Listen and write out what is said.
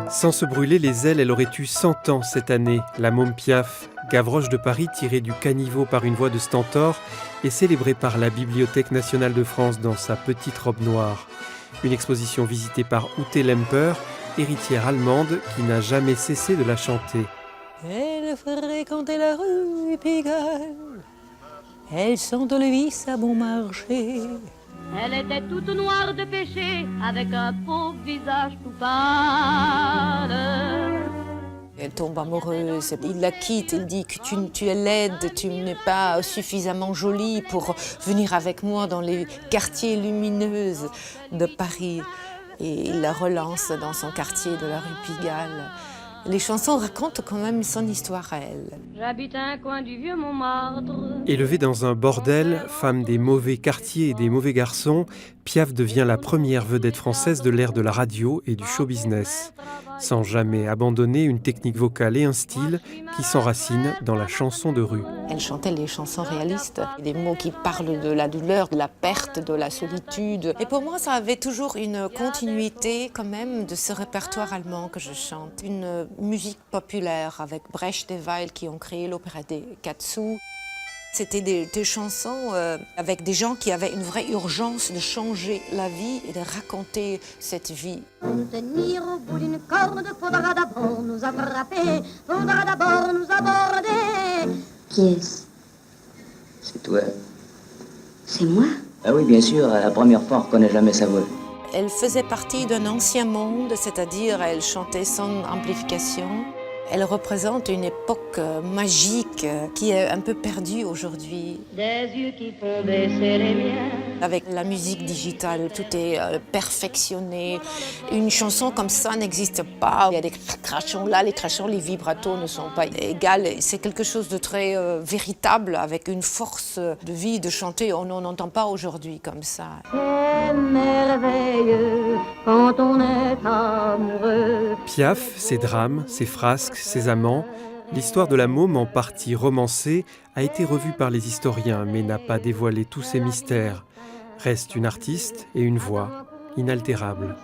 Sans se brûler les ailes, elle aurait eu 100 ans cette année. La môme Piaf, Gavroche de Paris, tirée du caniveau par une voix de stentor, est célébrée par la Bibliothèque nationale de France dans sa petite robe noire. Une exposition visitée par Ute Lemper, héritière allemande qui n'a jamais cessé de la chanter. Elle fréquentait la rue Pigalle, elle sentait le vice à bon marché. Elle était toute noire de péché, avec un pauvre visage tout pâle. Elle tombe amoureuse, il la quitte, il dit que tu es laide, tu n'es pas suffisamment jolie pour venir avec moi dans les quartiers lumineux de Paris. Et il la relance dans son quartier de la rue Pigalle. Les chansons racontent quand même son histoire à elle. J'habite un coin du vieux Montmartre. Élevée dans un bordel, femme des mauvais quartiers et des mauvais garçons, Piaf devient la première vedette française de l'ère de la radio et du show business, sans jamais abandonner une technique vocale et un style qui s'enracinent dans la chanson de rue. Elle chantait les chansons réalistes, des mots qui parlent de la douleur, de la perte, de la solitude. Et pour moi, ça avait toujours une continuité quand même de ce répertoire allemand que je chante. Une musique populaire avec Brecht et Weill qui ont créé l'opéra des Quatre Sous. C'était des chansons avec des gens qui avaient une vraie urgence de changer la vie et de raconter cette vie. Pour nous tenir au bout d'une corde, faudra d'abord nous attraper, faudra d'abord nous aborder. Qui est-ce? C'est toi. C'est moi? Ah oui, bien sûr, à la première fois, on ne reconnaît jamais sa voix. Elle faisait partie d'un ancien monde, c'est-à-dire elle chantait sans amplification. Elle représente une époque magique qui est un peu perdue aujourd'hui. Des yeux qui font baisser les miens. Avec la musique digitale, tout est perfectionné. Une chanson comme ça n'existe pas. Il y a des crachons là, les crachons, les vibratos ne sont pas égales. C'est quelque chose de très véritable, avec une force de vie, de chanter. On n'en entend pas aujourd'hui comme ça. C'est merveilleux quand on est amoureux. Piaf, ses drames, ses frasques, ses amants, l'histoire de la môme, en partie romancée, a été revue par les historiens, mais n'a pas dévoilé tous ses mystères. Reste une artiste et une voix inaltérables.